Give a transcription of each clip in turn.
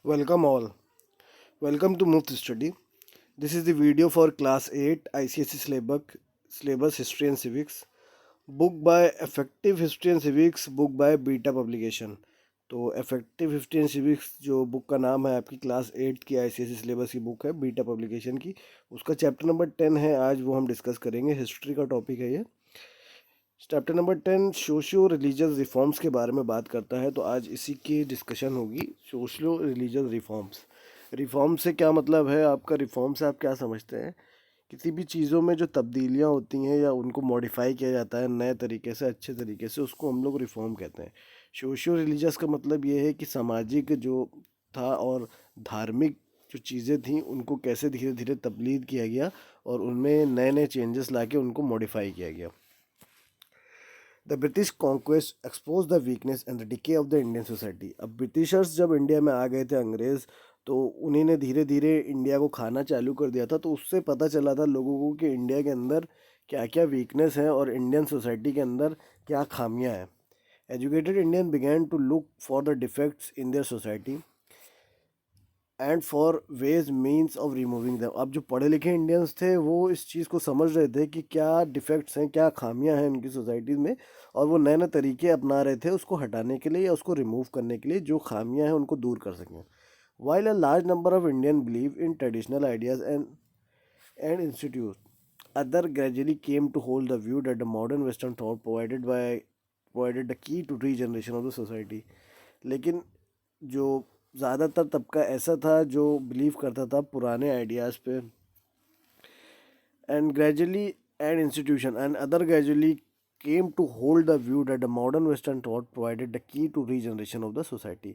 Welcome all. Welcome to Move to Study. This is the video for Class 8 ICSE syllabus History and Civics. Book by Effective History and Civics, book by Beta Publication. तो effective history and civics जो book का नाम है आपकी class 8 की ICSE syllabus की book है beta publication की। उसका चैप्टर नंबर 10 है, आज वो हम डिस्कस करेंगे। हिस्ट्री का टॉपिक है ये। Chapter number 10 socio religious reforms के बारे में बात करता है, तो आज इसी की डिस्कशन होगी। सोशियो रिलीजियस रिफॉर्म्स, रिफॉर्म से क्या मतलब है आपका? रिफॉर्म से आप क्या समझते हैं? किसी भी चीज़ों में जो तब्दीलियाँ होती हैं या उनको मॉडिफाई किया जाता है नए तरीके से, अच्छे तरीके से, उसको हम लोग रिफॉर्म कहते हैं। सोशियो रिलीजियस का मतलब ये है कि सामाजिक जो था और धार्मिक जो चीज़ें थी उनको कैसे धीरे धीरे तब्दील किया गया और उनमें नए नए चेंजेस ला के उनको मॉडिफाई किया गया। The British conquest expose the weakness and the decay of the Indian society. अब ब्रिटिशर्स जब इंडिया में आ गए थे, अंग्रेज़, तो उन्हीं ने धीरे धीरे इंडिया को खाना चालू कर दिया था। तो उससे पता चला था लोगों को कि इंडिया के अंदर क्या क्या वीकनेस है और इंडियन सोसाइटी के अंदर क्या खामियां हैं। Educated Indian began to look for the defects in their society and for ways means of removing them. अब जो पढ़े लिखे इंडियंस थे वो इस चीज़ को समझ रहे थे कि क्या डिफेक्ट्स हैं, क्या खामियां हैं उनकी सोसाइटीज़ में, और वो नए नए तरीके अपना रहे थे उसको हटाने के लिए या उसको रिमूव करने के लिए, जो खामियां हैं उनको दूर कर सकें। While a large number of Indians believe in traditional ideas and institutes, others gradually came to hold the view that the modern Western thought provided the key to regeneration of the society. लेकिन जो ज़्यादातर तबका ऐसा था जो believe करता था पुराने आइडियाज़ पे, and gradually and institution and other gradually came to hold the view that the modern western thought provided the key to regeneration of the society.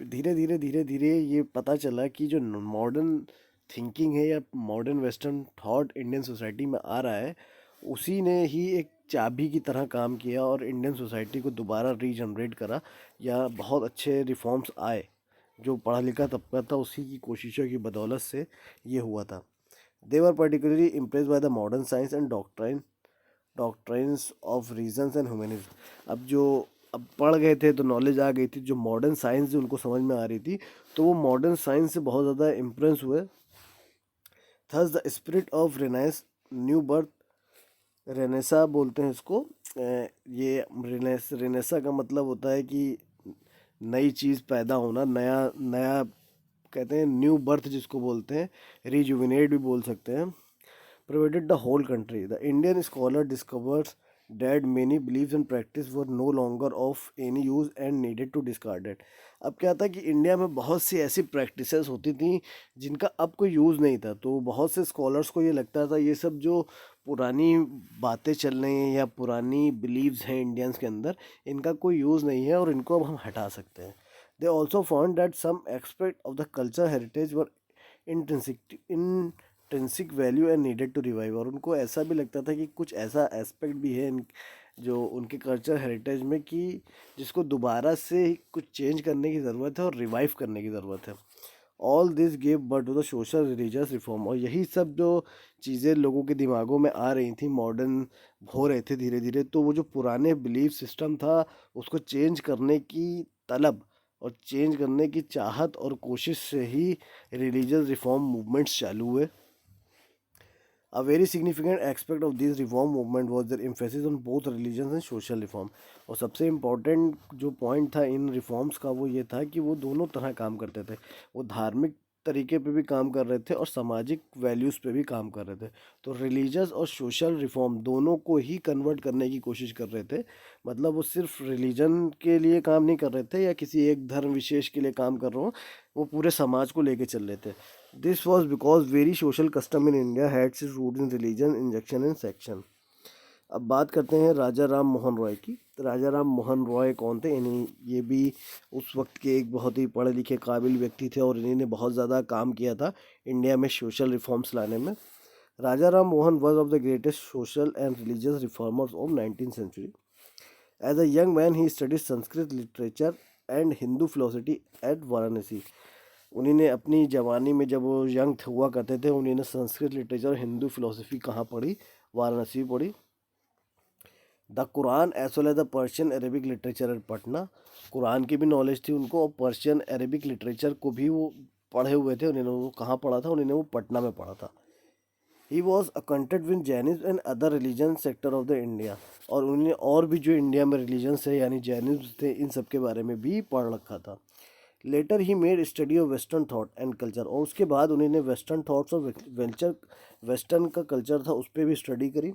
फिर धीरे धीरे ये पता चला कि जो मॉडर्न थिंकिंग है या modern western thought Indian society में आ रहा है, उसी ने ही एक चाबी की तरह काम किया और इंडियन सोसाइटी को दोबारा रीजनरेट करा, या बहुत अच्छे रिफॉर्म्स आए। जो पढ़ा लिखा तबका था उसी की कोशिशों की बदौलत से ये हुआ था। They were particularly impressed by the modern science and doctrines of reasons and humanism. अब पढ़ गए थे तो नॉलेज आ गई थी, जो मॉडर्न साइंस जो उनको समझ में आ रही थी, तो वो मॉडर्न साइंस से बहुत ज़्यादा इम्प्रेस हुए। Thus the spirit of renaissance, new birth, renaissance बोलते हैं इसको। ये रेनेसा का मतलब होता है कि नई चीज़ पैदा होना, नया नया कहते हैं, न्यू बर्थ जिसको बोलते हैं, रिजुविनेट भी बोल सकते हैं। Pervaded the whole country. The Indian scholar discovers that many beliefs and practice were no longer of any use and needed to discard it. अब क्या था कि इंडिया में बहुत सी ऐसी प्रैक्टिसेस होती थी जिनका अब कोई यूज़ नहीं था, तो बहुत से स्कॉलर्स को ये लगता था ये सब जो पुरानी बातें चल रही हैं या पुरानी बिलीव्स हैं इंडियंस के अंदर, इनका कोई यूज़ नहीं है और इनको अब हम हटा सकते हैं। They also found that some aspect of the culture heritage were intrinsic value and needed to revive. और उनको ऐसा भी लगता था कि कुछ ऐसा एस्पेक्ट भी है जो उनके कल्चर हेरिटेज में कि जिसको दोबारा से कुछ चेंज करने की ज़रूरत है और रिवाइव करने की ज़रूरत है। All this give birth to the social religious reform. और यही सब जो चीज़ें लोगों के दिमागों में आ रही थी, मॉडर्न हो रहे थे धीरे धीरे, तो वो जो पुराने बिलीफ सिस्टम था उसको चेंज करने की तलब और चेंज करने की चाहत और कोशिश से ही रिलीजियस रिफॉर्म मूवमेंट्स चालू हुए। A very significant aspect of this reform movement was their emphasis on both religions and social reform. और सबसे इम्पोर्टेंट जो पॉइंट था इन रिफॉर्म्स का वो ये था कि वो दोनों तरह काम करते थे। वो धार्मिक तरीके पे भी काम कर रहे थे और सामाजिक वैल्यूज़ पे भी काम कर रहे थे। तो रिलीजियस और सोशल रिफॉर्म दोनों को ही कन्वर्ट करने की कोशिश कर रहे थे। मतलब वो सिर्फ रिलीजन के लिए काम नहीं कर रहे थे या किसी एक धर्म विशेष के लिए काम कर रहे हो, वो पूरे समाज को लेके चल रहे थे। This was because very social custom in India had its root in religion, injection and section. अब बात करते हैं राजा राम मोहन रॉय की। तो राजा राम मोहन रॉय कौन थे? इन्हीं ये भी उस वक्त के एक बहुत ही पढ़े लिखे काबिल व्यक्ति थे और इन्हीं ने बहुत ज़्यादा काम किया था इंडिया में सोशल रिफॉर्म्स लाने में। Raja Ram Mohan was of the greatest social and religious reformers of 19th century. As a young man he studies Sanskrit literature and Hindu philosophy at Varanasi. उन्हीं ने अपनी जवानी में, जब वो यंग हुआ करते थे, उन्हीं ने संस्कृत लिटरेचर और हिंदू फिलोसफी कहाँ पढ़ी? वाराणसी पढ़ी। The Quran as well as the Persian Arabic literature at Patna, कुरान की भी नॉलेज थी उनको और पर्शियन अरेबिक लिटरेचर को भी वो पढ़े हुए थे। उन्होंने वो कहाँ पढ़ा था? उन्होंने वो पटना में पढ़ा था। He was acquainted with Jainism and other religion sector of the India, और उन्होंने और भी जो इंडिया में रिलीजन्स है यानी जैनिज्म थे इन सब के बारे में भी पढ़ रखा था। Later he made study of western thought and culture, और उसके बाद उन्होंने वेस्टर्न थाट्स और वेस्टर्न का कल्चर था उस पर भी स्टडी करी।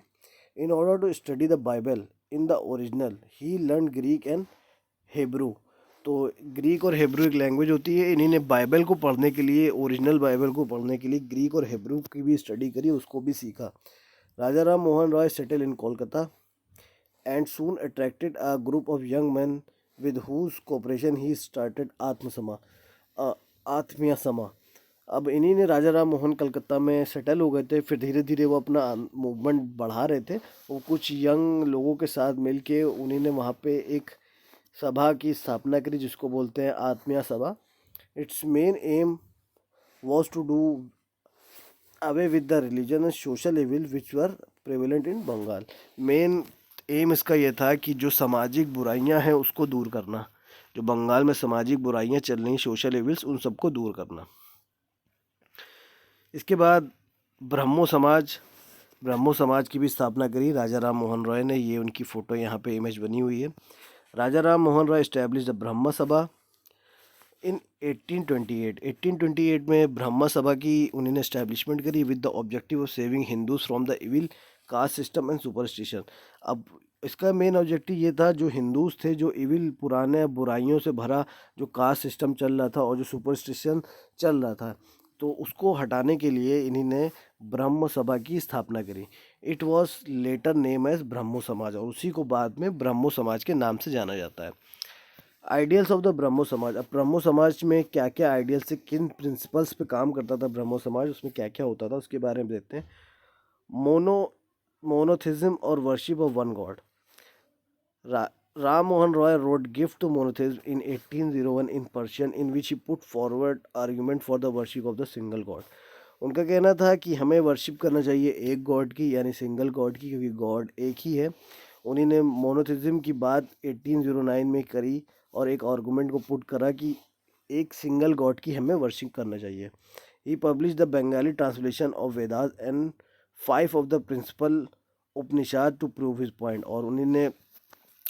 In order to study the Bible in the original he learn Greek and Hebrew. तो ग्रीक और हेब्रू एक लैंग्वेज होती है। इन्हीं ने बाइबल को पढ़ने के लिए, ओरिजिनल बाइबल को पढ़ने के लिए ग्रीक और हेब्रू की भी स्टडी करी, उसको भी सीखा। Raja Ram Mohan Roy settle in Kolkata and soon attracted a group of young men with whose cooperation he started आत्मीय समा। अब इन्हीं ने, राजा राम मोहन कलकत्ता में सेटल हो गए थे, फिर धीरे धीरे वो अपना मूवमेंट बढ़ा रहे थे। वो कुछ यंग लोगों के साथ मिलके उन्हीं ने वहाँ पे एक सभा की स्थापना करी जिसको बोलते हैं Atmiya Sabha. Its main aim was to do away with the religion and social evil which were prevalent in Bengal. Main aim इसका ये था कि जो सामाजिक बुराइयां हैं उसको दूर करना, जो बंगाल में सामाजिक बुराइयां चल रही, सोशल एविल्स, उन सबको दूर करना। इसके बाद ब्रह्मो समाज की भी स्थापना करी राजा राम मोहन रॉय ने। ये उनकी फ़ोटो यहाँ पे इमेज बनी हुई है। राजा राम मोहन रॉय एस्टैब्लिश द ब्रह्म सभा इन 1828 में ब्रह्म सभा की उन्होंने एस्टैब्लिशमेंट करी with the objective of saving Hindus from the evil caste system and superstition. अब इसका मेन ऑब्जेक्टिव ये था, जो हिंदूज थे, जो इविल पुराने बुराइयों से भरा जो कास्ट सिस्टम चल रहा था और जो सुपरस्टिशन चल रहा था, तो उसको हटाने के लिए इन्हीं ने ब्रह्म सभा की स्थापना करी। It was later name as Brahmo Samaj, और उसी को बाद में ब्रह्मो समाज के नाम से जाना जाता है। आइडियल्स ऑफ द ब्रह्मो समाज। अब ब्रह्मो समाज में क्या क्या आइडियल्स से, किन प्रिंसिपल्स पे काम करता था ब्रह्मो समाज, उसमें क्या क्या होता था उसके बारे में देखते हैं। मोनोथिज्म और worship of one God. Ram Mohan Roy wrote Gift to Monotheism in 1801 in Persian, in which he put forward argument for the worship of the single God. उनका कहना था कि हमें वर्शिप करना चाहिए एक गॉड की, यानी सिंगल गॉड की, क्योंकि गॉड एक ही है। उन्हीं ने मोनोथिज्म की बात 1809 में करी और एक आर्गूमेंट को पुट करा कि एक सिंगल गॉड की हमें वर्शिप करना चाहिए। He publish the Bengali translation of Vedas and 5 of the principal Upanishad to prove his point, और उन्होंने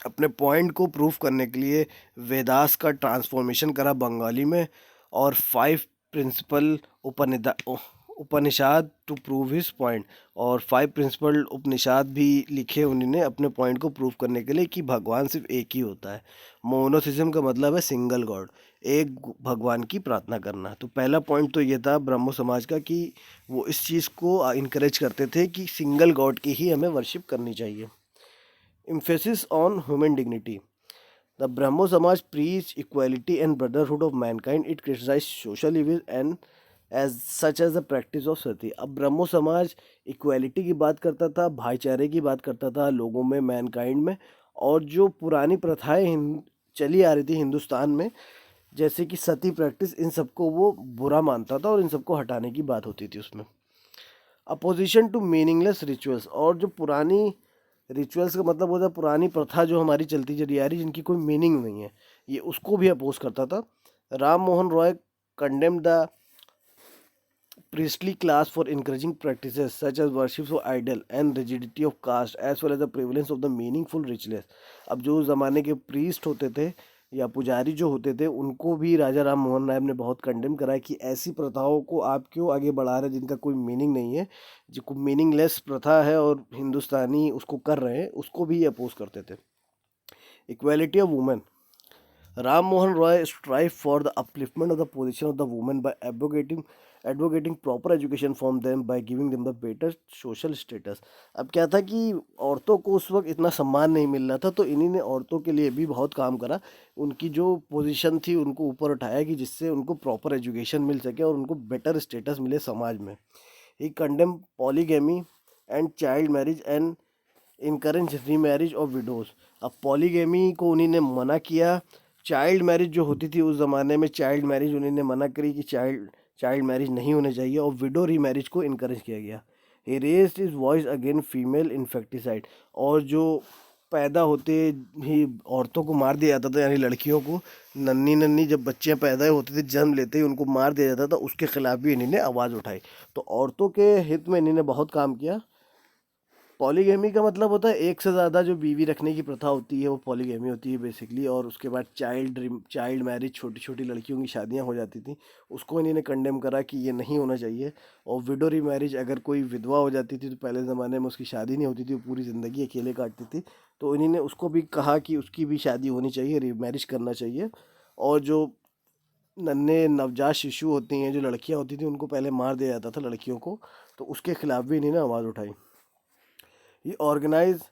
अपने पॉइंट को प्रूव करने के लिए वेदास का ट्रांसफॉर्मेशन करा बंगाली में, और 5 principal Upanishad to prove his point, और 5 प्रिंसिपल उपनिषद भी लिखे उन्होंने अपने पॉइंट को प्रूव करने के लिए कि भगवान सिर्फ एक ही होता है। मोनोथिज्म का मतलब है सिंगल गॉड, एक भगवान की प्रार्थना करना। तो पहला पॉइंट तो ये था ब्रह्मो समाज का कि वो इस चीज़ को इनकरेज करते थे कि सिंगल गॉड की ही हमें वर्शिप करनी चाहिए। Emphasis on human dignity. The Brahmo Samaj preached equality and brotherhood of mankind. It criticized social evil and as such as the practice of sati. अब ब्रह्मो समाज इक्वालिटी की बात करता था, भाईचारे की बात करता था लोगों में, मैनकाइंड में, और जो पुरानी प्रथाएं चली आ रही थी हिंदुस्तान में, जैसे कि सती प्रैक्टिस, इन सबको वो बुरा मानता था और इन सबको हटाने की बात होती थी उसमें। अपोजिशन टू मीनिंगलेस रिचुअल्स, और जो पुरानी रिचुअल्स का मतलब होता है पुरानी प्रथा जो हमारी चलती चली आ रही जिनकी कोई मीनिंग नहीं है, ये उसको भी अपोज करता था। Ram Mohan Roy condemn the priestly class for encouraging practices such as worship of idol and rigidity of caste as well as the prevalence of the meaningful rituals। अब जो ज़माने के प्रीस्ट होते थे या पुजारी जो होते थे उनको भी राजा राम मोहन राय ने बहुत कंडेम करा है कि ऐसी प्रथाओं को आप क्यों आगे बढ़ा रहे हैं जिनका कोई मीनिंग नहीं है, जो मीनिंगलेस प्रथा है और हिंदुस्तानी उसको कर रहे हैं, उसको भी अपोज करते थे। Equality of women. Ram Mohan Roy strive for the upliftment of the position of the women by advocating proper education from them by giving them the better social status। अब क्या था कि औरतों को उस वक्त इतना सम्मान नहीं मिल रहा था, तो इन्हीं ने औरतों के लिए भी बहुत काम करा, उनकी जो पोजीशन थी उनको ऊपर उठाया कि जिससे उनको प्रॉपर एजुकेशन मिल सके और उनको बेटर स्टेटस मिले समाज में। He condemn polygamy and child marriage and encourage remarriage of widows. अब पॉलीगैमी को उन्हीं ने मना किया, चाइल्ड मैरिज जो होती थी उस ज़माने में, चाइल्ड मैरिज उन्होंने मना करी कि चाइल्ड मैरिज नहीं होने चाहिए, और विडो रीमैरिज को इनकरेज किया गया। He raised his voice again female infanticide, और जो पैदा होते ही औरतों को मार दिया जाता था, यानी लड़कियों को, नन्ही नन्ही जब बच्चियां पैदा होती थी जन्म लेते ही उनको मार दिया जाता था, उसके खिलाफ भी इन्हीं ने आवाज़ उठाई। तो औरतों के हित में इन्हीं ने बहुत काम किया। पॉलीगैमी का मतलब होता है एक से ज़्यादा जो बीवी रखने की प्रथा होती है वो पॉलीगैमी होती है बेसिकली। और उसके बाद चाइल्ड मैरिज, छोटी छोटी लड़कियों की शादियां हो जाती थी, उसको इन्हीं ने कंडेम करा कि ये नहीं होना चाहिए। और विडो री मैरिज, अगर कोई विधवा हो जाती थी तो पहले ज़माने में उसकी शादी नहीं होती थी, वो पूरी ज़िंदगी अकेले काटती थी, तो इन्हीं ने उसको भी कहा कि उसकी भी शादी होनी चाहिए, री मैरिज करना चाहिए। और जो नन्हे नवजात शिशु होती हैं, जो लड़कियां होती थी, उनको पहले मार दिया जाता था लड़कियों को, तो उसके खिलाफ भी इन्हीं ने आवाज़ उठाई। He organized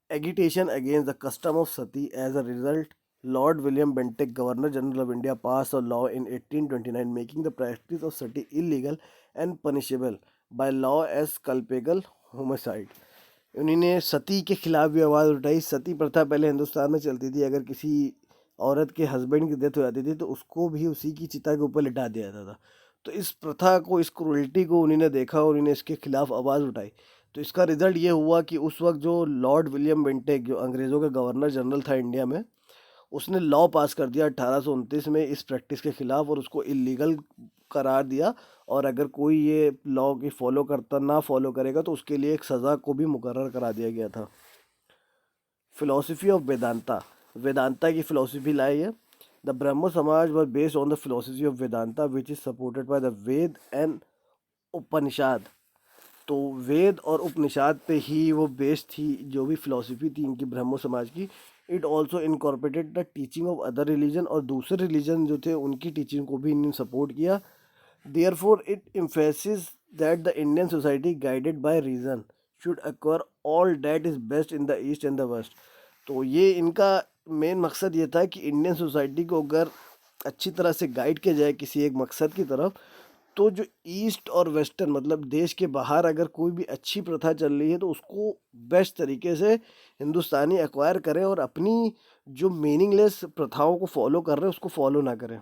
agitation against the custom of sati. As a result, Lord William Bentinck, Governor General of India, passed a law in 1829 making the practice of sati illegal and punishable by law as culpable homicide. उन्होंने सती के खिलाफ भी आवाज़ उठाई। सती प्रथा पहले हिंदुस्तान में चलती थी, अगर किसी औरत के हस्बैंड की डेथ हो जाती थी तो उसको भी उसी की चिता के ऊपर लिटा दिया जाता था। तो इस प्रथा को, इस क्रूरल्टी को उन्होंने देखा और उन्होंने इसके खिलाफ आवाज़ उठाई। तो इसका रिजल्ट ये हुआ कि उस वक्त जो लॉर्ड विलियम बेंटेक, जो अंग्रेज़ों का गवर्नर जनरल था इंडिया में, उसने लॉ पास कर दिया 1829 में इस प्रैक्टिस के खिलाफ, और उसको इलीगल करार दिया। और अगर कोई ये लॉ की फॉलो करेगा तो उसके लिए एक सज़ा को भी मुकर्रर करा दिया गया था। फिलोसफी ऑफ वेदांता, वेदांता की फिलोसफी लाई है। The Brahmo Samaj was based on the philosophy of Vedanta which is supported by the Veda and Upanishad. तो वेद और उपनिषद पे ही वो बेस्ड थी, जो भी फिलोसफी थी इनकी ब्रह्मो समाज की। It also incorporated the teaching of other religion, और दूसरे रिलीजन जो थे उनकी टीचिंग को भी इन्होंने सपोर्ट किया। Therefore, it emphasizes that the Indian society, guided by reason, should acquire all that is best in the East and the West. तो ये इनका मेन मकसद ये था कि इंडियन सोसाइटी को अगर अच्छी तरह से गाइड किया जाए किसी एक मकसद की तरफ, तो जो ईस्ट और वेस्टर्न, मतलब देश के बाहर अगर कोई भी अच्छी प्रथा चल रही है तो उसको बेस्ट तरीके से हिंदुस्तानी एक्वायर करें, और अपनी जो मीनिंगलेस प्रथाओं को फॉलो कर रहे हैं उसको फॉलो ना करें।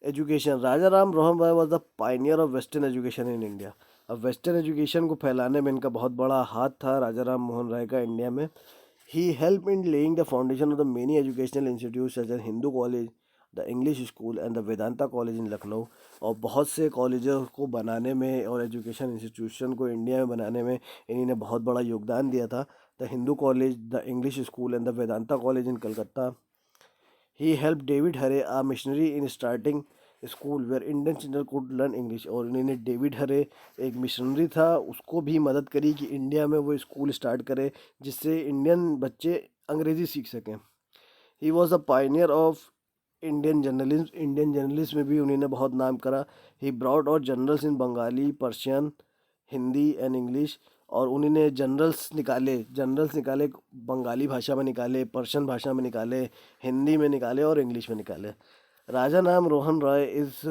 Education, Raja Ram Mohan Roy was the pioneer of western education in India. अब वेस्टर्न एजुकेशन को फैलाने में इनका बहुत बड़ा हाथ था राजा राम मोहन राय का इंडिया में। He help in laying the foundation of the many educational institute such as Hindu college, the English school and the Vedanta college in Lucknow. और बहुत से कॉलेजों को बनाने में और एजुकेशन इंस्टीट्यूशन को इंडिया में बनाने में इन्होंने बहुत बड़ा योगदान दिया था। The Hindu college, the English school and the Vedanta college in Calcutta. He help David Hare a missionary in starting school where Indian children could learn English. और इन्होंने, डेविड हरे एक मिशनरी था, उसको भी मदद करी कि इंडिया में वो स्कूल स्टार्ट करे जिससे इंडियन बच्चे अंग्रेज़ी सीख सकें। ही was a pioneer of Indian journalism, Indian journalist में भी उन्होंने बहुत नाम करा। ही ब्रॉड और journals in Bengali, Persian, Hindi and English. और उन्होंने जर्नल्स निकाले, बंगाली भाषा में निकाले, पर्शियन भाषा में निकाले, हिंदी में निकाले और इंग्लिश में निकाले। Raja Ram Rohan Roy is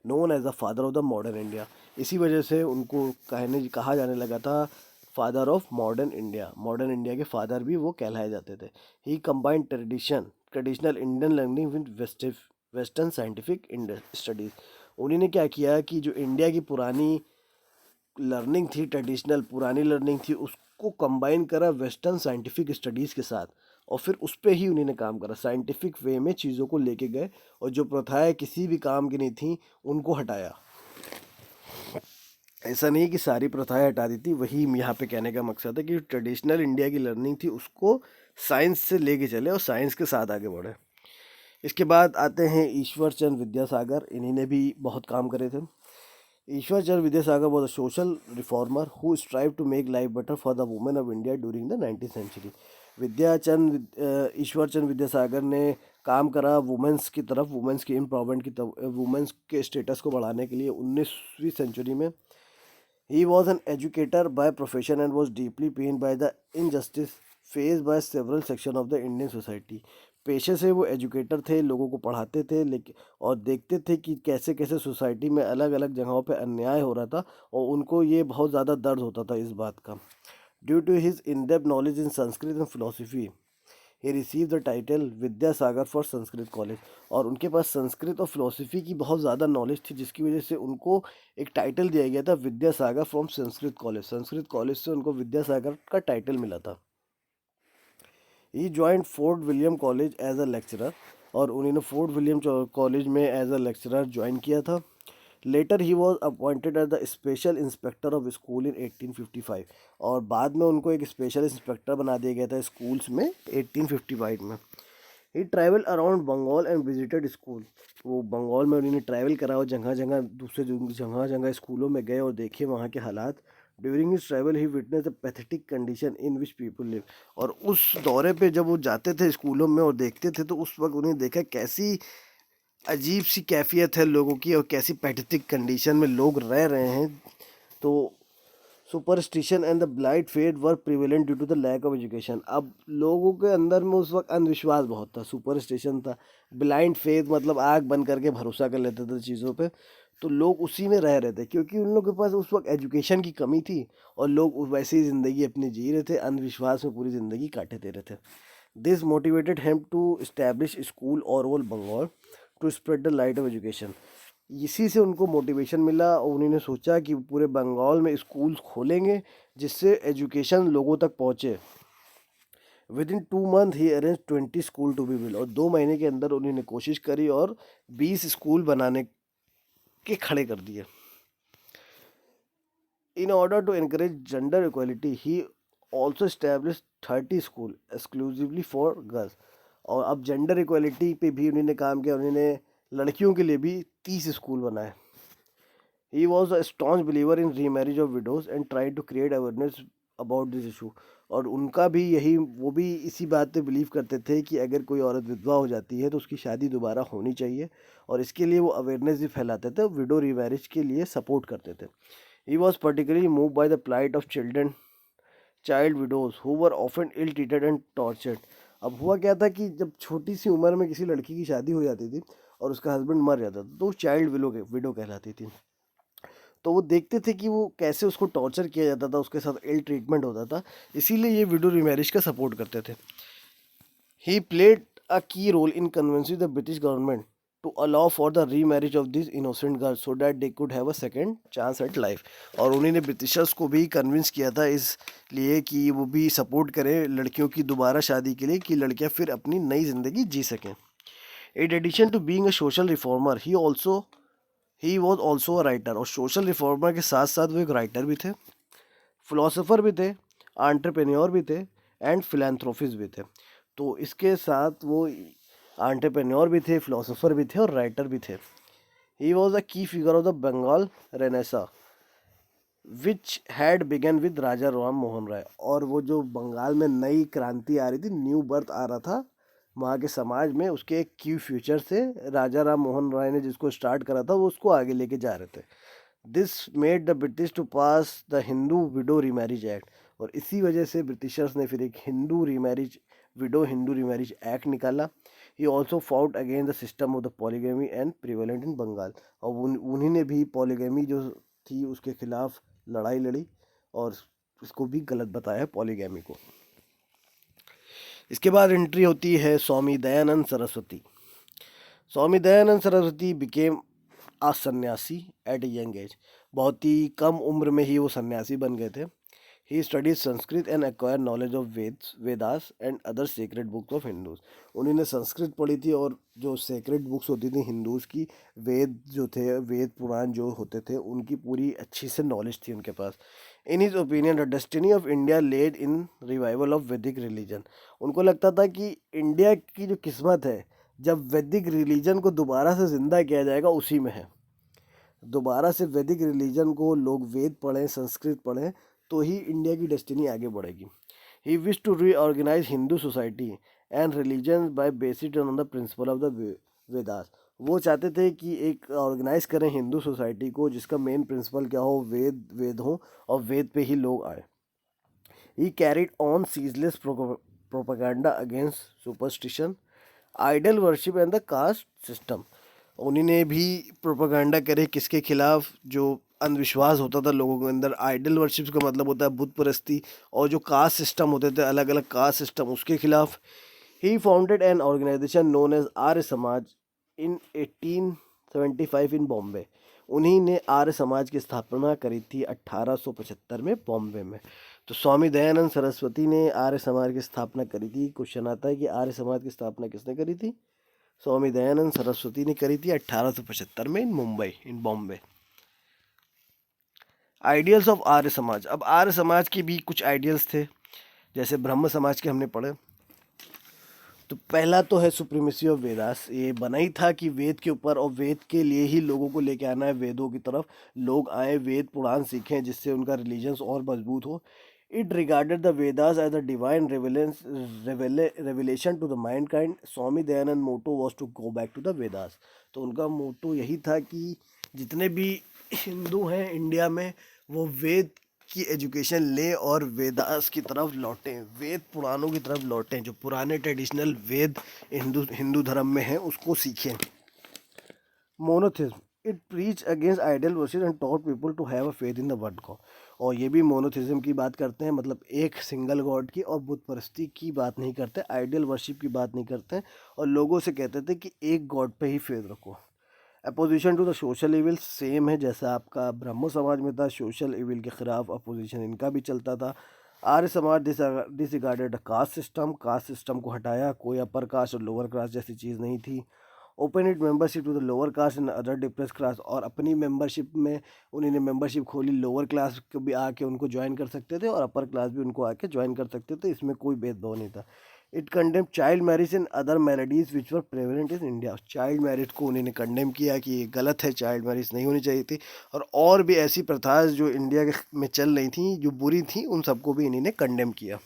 known as the father of the modern India. इसी वजह से उनको कहा जाने लगा था father of modern India. Modern India के फादर भी वो कहलाए जाते थे। He combined traditional Indian learning with western scientific studies. उन्होंने क्या किया कि जो इंडिया की पुरानी लर्निंग थी, ट्रेडिशनल पुरानी लर्निंग थी, उसको कंबाइन करा वेस्टर्न साइंटिफिक स्टडीज़ के साथ, और फिर उस पर ही उन्होंने काम करा। साइंटिफिक वे में चीज़ों को लेके गए, और जो प्रथाएं किसी भी काम की नहीं थी उनको हटाया। ऐसा नहीं कि सारी प्रथाएं हटा दी थी, वही यहाँ पे कहने का मकसद है कि ट्रेडिशनल इंडिया की लर्निंग थी उसको साइंस से लेके चले और साइंस के साथ आगे बढ़े। इसके बाद आते हैं ईश्वर चंद्र विद्यासागर। इन्हीं भी बहुत काम करे थे। Ishwar Chandra Vidyasagar was a social reformer who strive to make life better for the women of India during the 19th century. Ishwar Chandra Vidyasagar ने काम करा वुमेंस की तरफ, वुमेंस की एम्पावरमेंट की तरफ, वुमेंस के स्टेटस को बढ़ाने के लिए 19वीं सेंचुरी में। He was an educator by profession and was deeply pain by the injustice face by several section of the Indian society. पेशे से वो एजुकेटर थे, लोगों को पढ़ाते थे, लेकिन और देखते थे कि कैसे कैसे सोसाइटी में अलग अलग जगहों पे अन्याय हो रहा था, और उनको ये बहुत ज़्यादा दर्द होता था इस बात का। Due to his in depth knowledge in Sanskrit and philosophy, he receive the title Vidyasagar for Sanskrit college. और उनके पास संस्कृत और फिलोसफी की बहुत ज़्यादा नॉलेज थी, जिसकी वजह से उनको एक टाइटल दिया गया था Vidyasagar from Sanskrit college. Sanskrit college से उनको विद्यासागर का टाइटल मिला था। He joint Fort William college as a lecturer, और उन्होंने फोर्ट विलियम कॉलेज में एज अ लेक्चरर ज्वाइन किया था। Later he was appointed as the special inspector of school in 1855, और बाद में उनको एक स्पेशल इंस्पेक्टर बना दिया गया था स्कूल्स में 1855 में। He travel around Bengal and visited school, वो बंगाल में उन्होंने ट्रैवल करा और जगह जगह दूसरे जगह जगह स्कूलों में गए और देखे वहाँ के हालात। During his travel he witness the pathetic condition in which people live, और उस दौरे पे जब वो जाते थे स्कूलों में और देखते थे तो उस वक्त उन्हें देखा कैसी अजीब सी कैफियत है लोगों की और कैसी पैथेटिक कंडीशन में लोग रह रहे हैं। तो superstition and the blind faith were prevalent due to the lack of education. अब लोगों के अंदर में उस वक्त अंधविश्वास बहुत था, सुपरस्टिशन था, ब्लाइंड फेथ मतलब आँख बंद करके भरोसा कर लेते थे चीज़ों पे। तो लोग उसी में रह रहे थे क्योंकि उन लोगों के पास उस वक्त एजुकेशन की कमी थी और लोग वैसे ही ज़िंदगी अपनी जी रहे थे, अंधविश्वास में पूरी ज़िंदगी काटे दे रहे थे। This motivated him to establish school all Bengal to spread the light of education. इसी से उनको मोटिवेशन मिला और उन्होंने सोचा कि पूरे बंगाल में स्कूल्स खोलेंगे जिससे एजुकेशन लोगों तक पहुँचे। Within 2 month he arrange 20 school to be build, और 2 महीने के अंदर उन्होंने कोशिश करी और 20 स्कूल बनाने के खड़े कर दिए। In order to encourage gender equality he also establish 30 school exclusively for girls, और अब जेंडर इक्वालिटी पे भी उन्होंने काम किया, उन्होंने लड़कियों के लिए भी 30 स्कूल बनाए। He was a staunch believer in remarriage of widows and try to create awareness about this issue, और उनका भी यही, वो भी इसी बात पे बिलीव करते थे कि अगर कोई औरत विधवा हो जाती है तो उसकी शादी दोबारा होनी चाहिए, और इसके लिए वो अवेयरनेस भी फैलाते थे, विडो री मैरिज के लिए सपोर्ट करते थे। He was particularly move by the plight of child widows who were often ill treated and tortured. अब हुआ क्या था कि जब छोटी सी उम्र में किसी लड़की की शादी हो जाती थी और उसका हस्बैंड मर जाता था तो वो चाइल्ड विडो कहलाती थी। तो वो देखते थे कि वो कैसे उसको टॉर्चर किया जाता था, उसके साथ इल ट्रीटमेंट होता था, इसीलिए ये विडो रीमैरिज का सपोर्ट करते थे। ही played a key role in convincing the British government to allow for the remarriage of this innocent girls so that they could have a second chance at life, और उन्होंने Britishers को भी convince किया था इसलिए कि वो भी सपोर्ट करें लड़कियों की दोबारा शादी के लिए कि लड़कियां फिर अपनी नई ज़िंदगी जी सकें। In addition to being a social reformer he was also a writer, और सोशल रिफॉर्मर के साथ साथ वो एक राइटर भी थे, फिलोसोफर भी थे, एंटरप्रेन्योर भी थे एंड फिलैंथ्रोपिस्ट भी थे। तो इसके साथ वो एंटरप्रेन्योर भी थे, फिलोसोफर भी थे और राइटर भी थे। He was a key figure of the Bengal renaissance which had begun with Raja Ram Mohan Roy, और वो जो बंगाल में नई क्रांति आ रही थी, न्यू बर्थ आ रहा था वहाँ के समाज में, उसके एक की फ्यूचर से राजा राम मोहन राय ने जिसको स्टार्ट करा था वो उसको आगे लेके जा रहे थे। This made the British to pass the Hindu widow remarriage act, और इसी वजह से ब्रिटिशर्स ने फिर एक हिंदू रीमैरिज एक्ट निकाला। He also fought against the system of the polygamy and prevalent in Bengal, और उन्हीं ने भी पॉलीगैमी जो थी उसके खिलाफ लड़ाई लड़ी और इसको भी गलत बताया पॉलीगैमी को। इसके बाद एंट्री होती है स्वामी दयानंद सरस्वती। स्वामी दयानंद सरस्वती बिकेम आ सन्यासी एट ए यंग एज, बहुत ही कम उम्र में ही वो सन्यासी बन गए थे। ही studies Sanskrit and acquire knowledge of Vedas and other sacred books of Hindus, उन्होंने संस्कृत पढ़ी थी और जो सेक्रेड बुक्स होती थी हिंदूज़ की, वेद जो थे, वेद पुराण जो होते थे, उनकी पूरी अच्छी से नॉलेज थी उनके पास। In his opinion the destiny of India led in revival of Vedic religion, उनको लगता था कि इंडिया की जो किस्मत है जब वैदिक रिलीजन को दोबारा से ज़िंदा किया जाएगा उसी में है। दोबारा से वैदिक रिलीजन को लोग वेद पढ़ें, संस्कृत पढ़ें, तो ही इंडिया की डेस्टिनी आगे बढ़ेगी। He wish to reorganize Hindu society and religion by based on the principle of the Vedas, वो चाहते थे कि एक ऑर्गेनाइज करें हिंदू सोसाइटी को जिसका मेन प्रिंसिपल क्या हो, वेद हो और वेद पे ही लोग आए। He carried on ceaseless propaganda against superstition, idol worship and the caste system, उन्होंने भी प्रोपेगेंडा करे किसके खिलाफ, जो अंधविश्वास होता था लोगों के अंदर। आइडल वर्शिप का मतलब होता है बुत परस्ती, और जो कास्ट सिस्टम होते थे अलग अलग कास्ट सिस्टम उसके खिलाफ। He founded an organization known as Arya Samaj in 1875 in Bombay. उन्हीं ने आर्य समाज की स्थापना करी थी 1875 में बॉम्बे में. तो स्वामी दयानंद सरस्वती ने आर्य समाज की स्थापना करी थी. क्वेश्चन आता है कि आर्य समाज की स्थापना किसने करी थी? स्वामी दयानंद सरस्वती ने करी थी 1875 में इन मुंबई, इन बॉम्बे. Ideals of Arya Samaj. अब आर्य समाज की भी कुछ आइडियल्स थे, जैसे ब्रह्म समाज के हमने पढ़े. तो पहला तो है सुप्रीमेसी ऑफ वेदास. ये बना ही था कि वेद के ऊपर और वेद के लिए ही लोगों को लेके आना है, वेदों की तरफ लोग आए, वेद पुराण सीखें, जिससे उनका रिलीजन्स और मजबूत हो. It regarded the Vedas as a divine revelation to the mankind. Swami Dayanand motto was to go back to the Vedas. तो उनका मोटो यही था कि जितने भी हिंदू हैं इंडिया में वो वेद की एजुकेशन लें और वेदास की तरफ लौटें, वेद पुराणों की तरफ लौटें, जो पुराने ट्रेडिशनल वेद हिंदू धर्म में हैं उसको सीखें. Monotheism. It preach against idol worship and taught people to have a faith in the one God. और ये भी मोनोथिज्म की बात करते हैं, मतलब एक सिंगल गॉड की, और बुत परस्ती की बात नहीं करते, आइडल वर्शिप की बात नहीं करते, और लोगों से कहते थे कि एक गॉड पे ही फेथ रखो. Opposition to the social evil. Same है जैसा आपका ब्रह्मो समाज में था, सोशल इविल के खिलाफ अपोजिशन इनका भी चलता था. Arya Samaj disregarded caste system को हटाया, कोई अपर कास्ट और लोअर कास्ट जैसी चीज़ नहीं थी. Open it membership to the lower caste and other depress class. और अपनी मेंबरशिप में उन्होंने मेंबरशिप खोली, लोअर क्लास को भी आके उनको ज्वाइन कर सकते थे और अपर क्लास भी उनको आके ज्वाइन कर सकते थे, इसमें कोई भेदभाव नहीं था. It condemn child marriage and other marriages which were prevalent in India. Child marriage को उन्होंने कंडेम किया कि ये गलत है, चाइल्ड मैरिज नहीं होनी चाहिए थी. और भी ऐसी प्रथाएं जो इंडिया में चल रही थी जो बुरी थी, उन सबको भी इन्होंने कंडेम किया.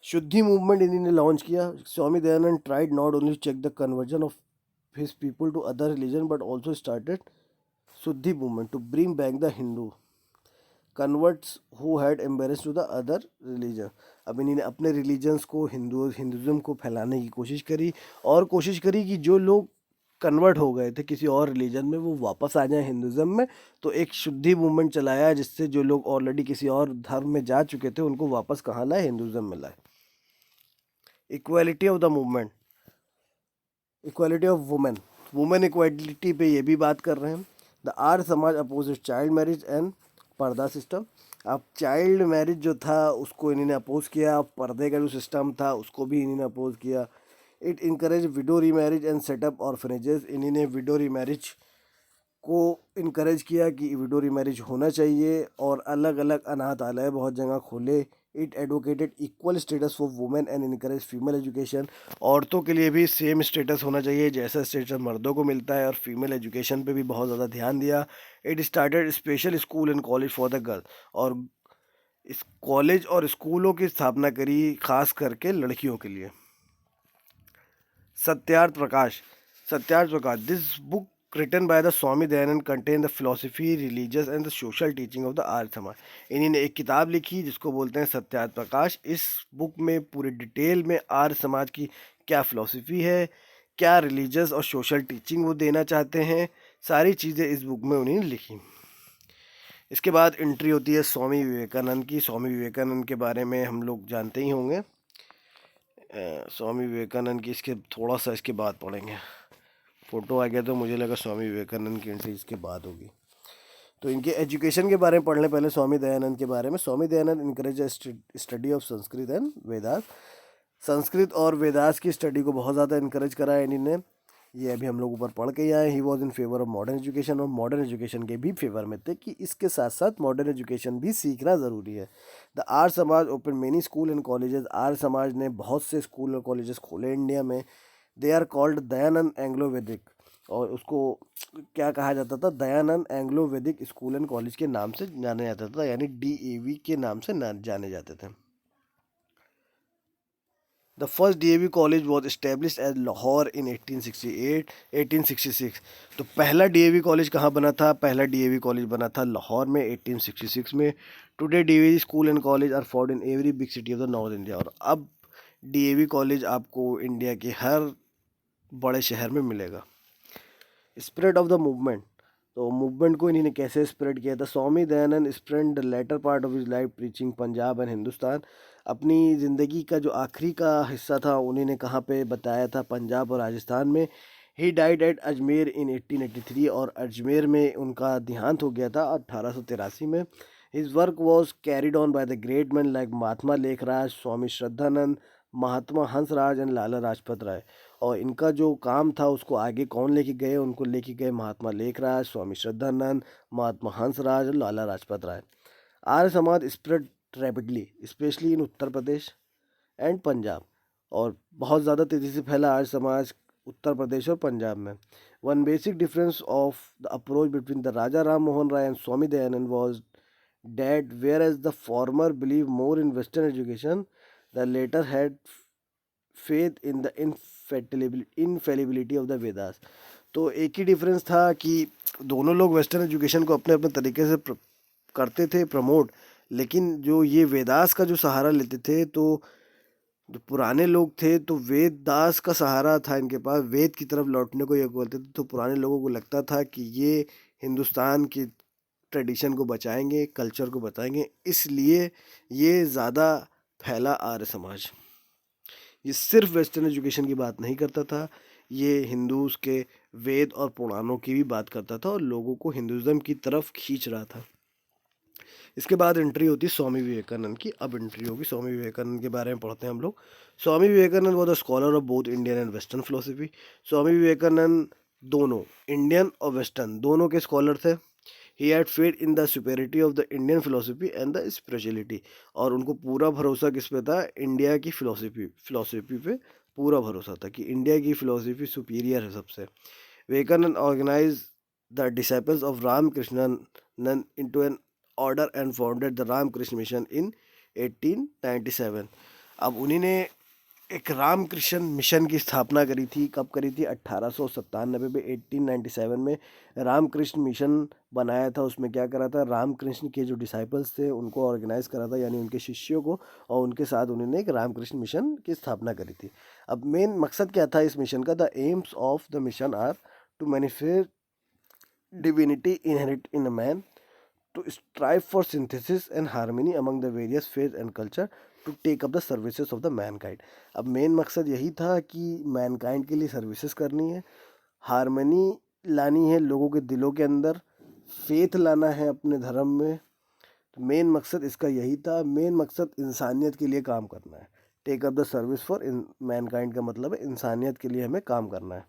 शुद्धि मूवमेंट इन्होंने लॉन्च किया. Swami Dayanand tried not only check the conversion of his people to other religion but also started Shuddhi movement to bring back the Hindu converts who had embraced to the other religion. अब इन्होंने अपने religions को, Hinduism को फैलाने की कोशिश करी, और कोशिश करी कि जो लोग कन्वर्ट हो गए थे किसी और रिलीजन में वो वापस आ जाएं हिंदुज़म में. तो एक शुद्धि मूवमेंट चलाया जिससे जो लोग ऑलरेडी किसी और धर्म में जा चुके थे उनको वापस कहाँ लाए? हिंदुज़म में लाए. Equality of the movement. Equality of women. Women equality पे ये भी बात कर रहे हैं. द आर्य समाज अपोजिट चाइल्ड मैरिज एंड पर्दा सिस्टम. अब चाइल्ड मैरिज जो था उसको इन्होंने अपोज किया, पर्दे का जो सिस्टम था उसको भी इन्होंने अपोज किया. इट इनकरेज विडो री मैरिज एंड सेटअप ऑर्फनेजेस. इन्होंने विडो री मैरिज को इनकरेज किया कि विडो री मैरिज होना चाहिए, और अलग अलग अनाथालय बहुत जगह खोले. It advocated equal status for women and encourage female education. औरतों के लिए भी सेम स्टेटस होना चाहिए जैसा स्टेटस मर्दों को मिलता है, और फीमेल एजुकेशन पे भी बहुत ज़्यादा ध्यान दिया. It started special school and college for the girl. और इस कॉलेज और स्कूलों की स्थापना करी खास करके लड़कियों के लिए. Satyarth Prakash. Satyarth Prakash. This book written by the Swami Dayanand contain the philosophy, religious and the social teaching of the Arya Samaj. इन्होंने एक किताब लिखी जिसको बोलते हैं सत्यार्थ प्रकाश. इस बुक में पूरी डिटेल में आर्य समाज की क्या फ़िलासफ़ी है, क्या रिलीजियस और सोशल टीचिंग वो देना चाहते हैं, सारी चीज़ें इस बुक में उन्होंने लिखी. इसके बाद एंट्री होती है स्वामी विवेकानंद की. स्वामी विवेकानंद के बारे में हम लोग जानते ही होंगे. स्वामी विवेकानंद की इसके थोड़ा सा इसके बाद पढ़ेंगे. फ़ोटो आ गया तो मुझे लगा स्वामी विवेकानंद की एंट्री इसके बाद होगी. तो इनके एजुकेशन के बारे में पढ़ लें पहले स्वामी दयानंद के बारे में. Swami Dayanand encourage study of Sanskrit and Vedas. Sanskrit और वेदास की स्टडी को बहुत ज़्यादा इनकरेज करा है इन्होंने. ये अभी हम लोग ऊपर पढ़ के ही आए. He was in favour of modern education. और मॉडर्न एजुकेशन के भी फेवर में थे कि इसके साथ साथ मॉडर्न एजुकेशन भी सीखना ज़रूरी है. The Arya Samaj open many school and colleges. Arya Samaj ने बहुत से स्कूल और कॉलेजेस खोले इंडिया में. They are called Dayanand Anglo Vedic. और उसको क्या कहा जाता था? Dayanand Anglo Vedic school and college के नाम से जाना जाता था, यानी DAV के नाम से जाने जाते थे. The first DAV college was establish as Lahore in 1866. तो पहला DAV कॉलेज कहाँ बना था? पहला DAV कॉलेज बना था लाहौर में 1866 में. Today DAV school and college are found in every big city of the north India. और अब DAV कॉलेज आपको इंडिया के हर बड़े शहर में मिलेगा. Spread of the movement. तो मूवमेंट को इन्होंने कैसे स्प्रेड किया था? Swami Dayanand spread the later part of his life preaching Punjab and Hindustan. अपनी ज़िंदगी का जो आखिरी का हिस्सा था उन्हीं ने कहाँ पे बताया था, पंजाब और राजस्थान में। ही डाइड एट अजमेर इन 1883 और अजमेर में उनका देहांत हो गया था 1883 में। His work was carried on by the great man like Mahatma Lekhraj, Swami Shraddhanand, Mahatma Hansraj and Lala Lajpat Rai. और इनका जो काम था उसको आगे कौन लेके गए, उनको लेके गए महात्मा लेखराज, स्वामी श्रद्धानंद, महात्मा हंसराज और लाला लाजपत राय। Arya Samaj spread rapidly specially in Uttar Pradesh and Punjab, और बहुत ज़्यादा तेज़ी से फैला आर्य समाज उत्तर प्रदेश और पंजाब में। One basic difference of the approach between the Raja Ram Mohan Roy and Swami Dayanand was that whereas the former believed more in Western education, the latter had faith in the infallibility of the Vedas। तो एक ही डिफरेंस था कि दोनों लोग वेस्टर्न एजुकेशन को अपने अपने तरीके से करते थे प्रमोट, लेकिन जो ये वेदास का जो सहारा लेते थे, तो जो पुराने लोग थे तो वेद दास का सहारा था इनके पास, वेद की तरफ लौटने को ये बोलते थे। तो पुराने लोगों को लगता था कि ये हिंदुस्तान की ट्रेडिशन को बचाएंगे, कल्चर को बताएंगे, इसलिए ये ज़्यादा फैला आर्य समाज। ये सिर्फ वेस्टर्न एजुकेशन की बात नहीं करता था, ये हिंदूज के वेद और पुराणों की भी बात करता था और लोगों को हिंदुज़म की तरफ खींच रहा था। इसके बाद एंट्री होती है स्वामी विवेकानंद की। अब एंट्री होगी स्वामी विवेकानंद के बारे में पढ़ते हैं हम लोग। Swami Vivekananda was the scholar of both Indian and western philosophy. Swami Vivekananda दोनों इंडियन और वेस्टर्न दोनों के स्कॉलर थे। He had faith in the superiority of the Indian philosophy and the spirituality, और उनको पूरा भरोसा किस पे था, इंडिया की फिलोसफी पे पूरा भरोसा था कि इंडिया की फिलोसफी सुपीरियर है सबसे। Vivekananda organize the disciples of Ramakrishnan into an order and founded the Ramakrishna mission in 1897। अब उन्हीं ने एक रामकृष्ण मिशन की स्थापना करी थी। कब करी थी, 1897 में, 1897 में रामकृष्ण मिशन बनाया था। उसमें क्या करा था, रामकृष्ण के जो डिसाइपल्स थे उनको ऑर्गेनाइज करा था, यानी उनके शिष्यों को, और उनके साथ उन्होंने एक रामकृष्ण मिशन की स्थापना करी थी। अब मेन मकसद क्या था इस मिशन का, the aims of the mission are to manifest divinity inherit in a man, to strive for synthesis and harmony among the various faiths and culture to take up the services of the mankind। अब main मकसद यही था कि Mankind के लिए services करनी है, harmony लानी है लोगों के दिलों के अंदर, फेथ लाना है अपने धर्म में। तो मेन मकसद इसका यही था। मेन मकसद इंसानियत के लिए काम करना है। Take up the service for mankind का मतलब है इंसानियत के लिए हमें काम करना है।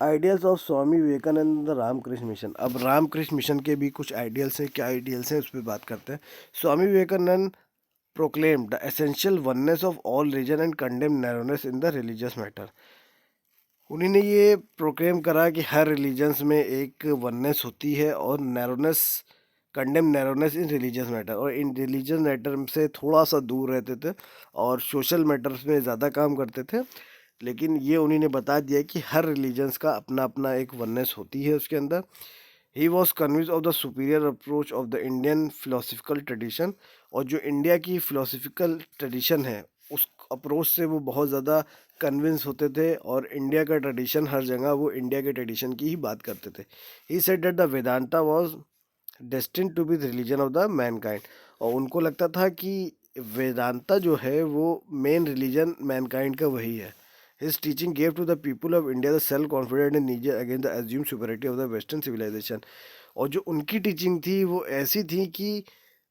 Ideals of Swami Vivekananda Ramakrishna mission. अब रामकृष्ण मिशन के भी कुछ आइडियल्स हैं, क्या आइडियल्स हैं उस पर बात करते हैं। Swami Vivekananda proclaimed the essential oneness of all religion and condemn narrowness in the religious matter. उन्हीं ने ये प्रोक्लेम करा कि हर रिलीजन्स में एक वननेस होती है और नैरोनेस, कंडेम नैरोनेस इन रिलीजियस मैटर, और इन रिलीजियस मैटर से थोड़ा सा दूर रहते थे और सोशल मैटर्स में ज़्यादा काम करते थे। लेकिन ये उन्हीं ने बता दिया कि हर रिलीजन्स का अपना अपना एक वननेस होती है उसके अंदर। He was convince of the superior approach of the Indian philosophical tradition, और जो इंडिया की फिलोसफिकल ट्रेडिशन है उस अप्रोच से वो बहुत ज़्यादा कन्विंस होते थे, और इंडिया का ट्रेडिशन हर जगह वो इंडिया के ट्रेडिशन की ही बात करते थे। He said that the Vedanta was destined to be the religion of the mankind, और उनको लगता था कि वेदांता जो है वो मेन रिलीजन मैनकाइंड का वही है। His teaching gave to the people of India the self-confidence and nature against the assumed superiority of the Western civilization। और जो उनकी टीचिंग थी वो ऐसी थी कि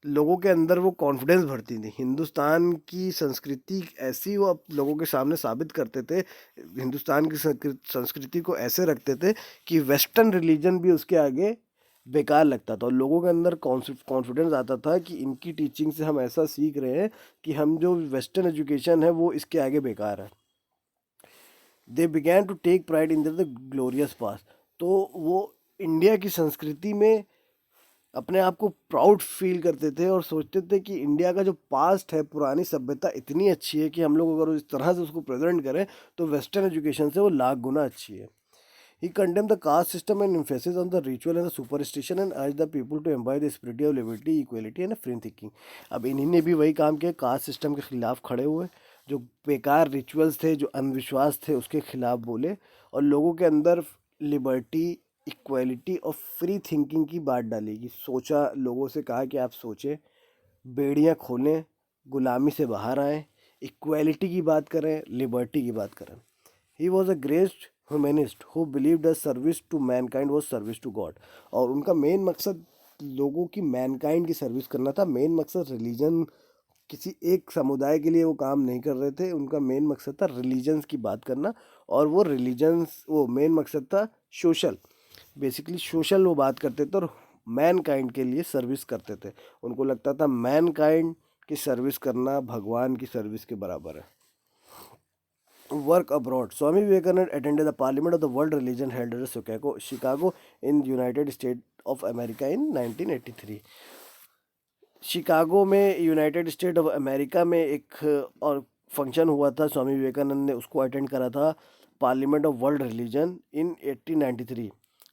लोगों के अंदर वो कॉन्फिडेंस भरती थी। हिंदुस्तान की संस्कृति ऐसी वो लोगों के सामने साबित करते थे, हिंदुस्तान की संस्कृति को ऐसे रखते थे कि वेस्टर्न रिलीजन भी उसके आगे बेकार लगता था, और लोगों के अंदर कॉन्फिडेंस आता था कि इनकी टीचिंग से हम ऐसा सीख रहे हैं कि हम जो वेस्टर्न एजुकेशन है वो इसके आगे बेकार है। They began to take pride in the glorious past. तो वो इंडिया की संस्कृति में अपने आप को प्राउड फील करते थे और सोचते थे कि इंडिया का जो पास्ट है, पुरानी सभ्यता इतनी अच्छी है कि हम लोग अगर इस तरह से उसको प्रेजेंट करें तो वेस्टर्न एजुकेशन से वो लाख गुना अच्छी है। He condemned the caste system and emphasis on the ritual and the superstition and urged the people to embody the spirit of liberty, equality and free thinking। अब इन्हीं ने भी वही काम किया, कास्ट सिस्टम के खिलाफ खड़े हुए, जो बेकार रिचुअल्स थे, जो अंधविश्वास थे उसके खिलाफ बोले, और लोगों के अंदर लिबर्टी, इक्वालिटी और फ्री थिंकिंग की बात डाली कि सोचा, लोगों से कहा कि आप सोचें, बेड़ियाँ खोलें, गुलामी से बाहर आएँ, इक्वालिटी की बात करें, लिबर्टी की बात करें। He was a great humanist who believed that service to mankind was service to God. और उनका मेन मकसद लोगों की मैनकाइंड की सर्विस करना था। मेन मकसद रिलीजन, किसी एक समुदाय के लिए वो काम नहीं कर रहे थे। उनका मेन मकसद था रिलीजन्स की बात करना, और वो रिलीजन्स, वो मेन मकसद था सोशल, बेसिकली सोशल वो बात करते थे और मैन काइंड के लिए सर्विस करते थे। उनको लगता था मैन काइंड की सर्विस करना भगवान की सर्विस के बराबर है। Work abroad. Swami Vivekananda attended the Parliament of the World Religion held at Chicago in United States of America in 1983. Chicago में यूनाइटेड स्टेट ऑफ अमेरिका में एक और फंक्शन हुआ था, स्वामी विवेकानंद ने उसको अटेंड करा था, parliament of world religion in 1893।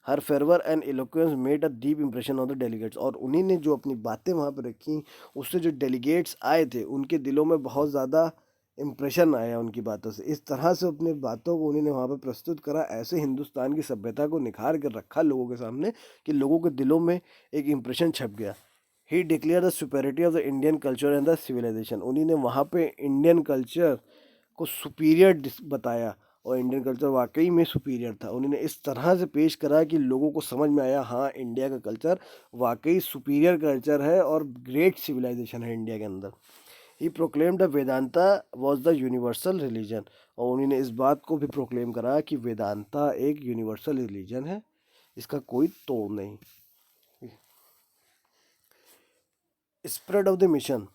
Her fervour and eloquence made a deep impression on the delegates. और उन्हीं ने जो अपनी बातें वहाँ पर रखी, उससे जो डेलीगेट्स आए थे उनके दिलों में बहुत ज़्यादा इम्प्रेशन आया उनकी बातों से। इस तरह से अपनी बातों को उन्होंने वहाँ पर प्रस्तुत करा, ऐसे हिंदुस्तान की सभ्यता को निखार कर रखा लोगों के सामने कि लोगों के दिलों में एक इम्प्रेशन छप गया। He declare the superiority of the Indian culture and the civilization. उन्हीं ने वहाँ पे इंडियन कल्चर को सुपीरियर बताया, और इंडियन कल्चर वाकई में सुपीरियर था। उन्होंने इस तरह से पेश करा कि लोगों को समझ में आया, हाँ इंडिया का कल्चर वाकई सुपीरियर कल्चर है और ग्रेट सिविलाइजेशन है इंडिया के अंदर। He proclaimed the Vedanta was the universal religion. और उन्होंने इस बात को भी प्रोक्लेम करा कि वेदांता एक यूनिवर्सल रिलीजन है, इसका कोई तोड़ नहीं। Spread of the mission.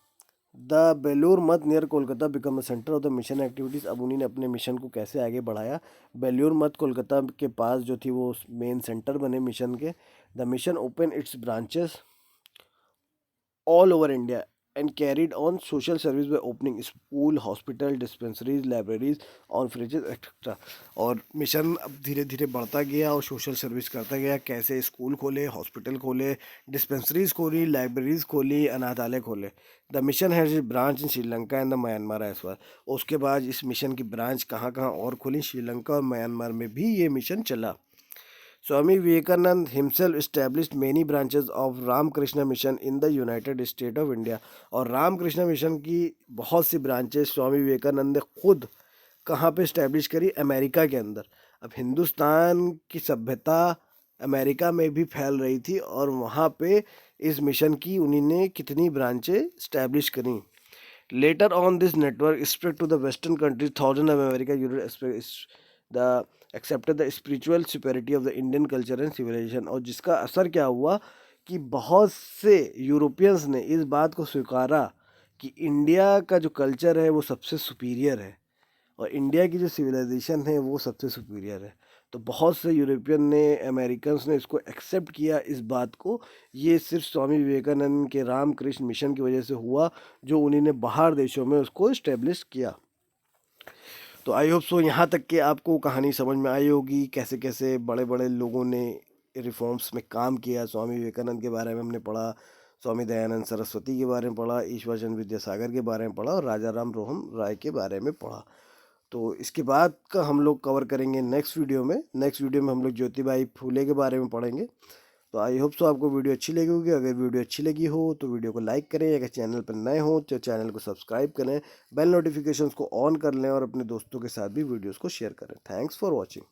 The Belur Math near Kolkata become a centre of the mission activities. अब उन्हीं ने अपने मिशन को कैसे आगे बढ़ाया। बेलूर मठ कोलकाता के पास जो थी वो मेन सेंटर बने मिशन के। The mission open its branches all over India and carried on social service by opening school, hospital, dispensaries, libraries, orphanages etcetera. और मिशन अब धीरे धीरे बढ़ता गया और सोशल सर्विस करता गया। कैसे स्कूल खोले, हॉस्पिटल खोले, डिस्पेंसरीज खोली, लाइब्रेरीज खोली, अनाथालय खोले। The mission has branch in Sri Lanka and the Myanmar as well. उसके बाद इस मिशन की ब्रांच कहाँ कहाँ और खुली, श्रीलंका और म्यांमार में भी ये मिशन चला। Swami Vivekanand himself established many branches of Ramakrishna mission in the United State of India. और रामकृष्ण मिशन की बहुत सी ब्रांचेस स्वामी विवेकानंद ने खुद कहाँ पे इस्टेब्लिश करी, अमेरिका के अंदर। अब हिंदुस्तान की सभ्यता अमेरिका में भी फैल रही थी और वहाँ पे इस मिशन की उन्हीं ने कितनी ब्रांचें इस्टेब्लिश करी। Later on this network spread to the western countries, thousand of America the accepted the spiritual superiority of the Indian culture and civilization. और जिसका असर क्या हुआ कि बहुत से यूरोपियंस ने इस बात को स्वीकारा कि इंडिया का जो कल्चर है वो सबसे सुपीरियर है और इंडिया की जो सिविलाइजेशन है वो सबसे सुपीरियर है। तो बहुत से यूरोपियन ने, अमेरिकन्स ने इसको एक्सेप्ट किया इस बात को। ये सिर्फ स्वामी विवेकानंद के रामकृष्ण मिशन की वजह से हुआ, जो उन्होंने बाहर देशों में उसको इस्टेब्लिश किया। तो आई होप सो यहाँ तक कि आपको कहानी समझ में आई होगी, कैसे कैसे बड़े बड़े लोगों ने रिफॉर्म्स में काम किया। स्वामी विवेकानंद के बारे में हमने पढ़ा, स्वामी दयानंद सरस्वती के बारे में पढ़ा, ईश्वर चंद्र विद्यासागर के बारे में पढ़ा और राजा राम मोहन राय के बारे में पढ़ा। तो इसके बाद का हम लोग कवर करेंगे नेक्स्ट वीडियो में। नेक्स्ट वीडियो में हम लोग ज्योतिबाई फूले के बारे में पढ़ेंगे। तो आई होप सो आपको वीडियो अच्छी लगी होगी। अगर वीडियो अच्छी लगी हो तो वीडियो को लाइक करें, अगर चैनल पर नए हो तो चैनल को सब्सक्राइब करें, बेल नोटिफिकेशंस को ऑन कर लें और अपने दोस्तों के साथ भी वीडियोस को शेयर करें। Thanks for watching.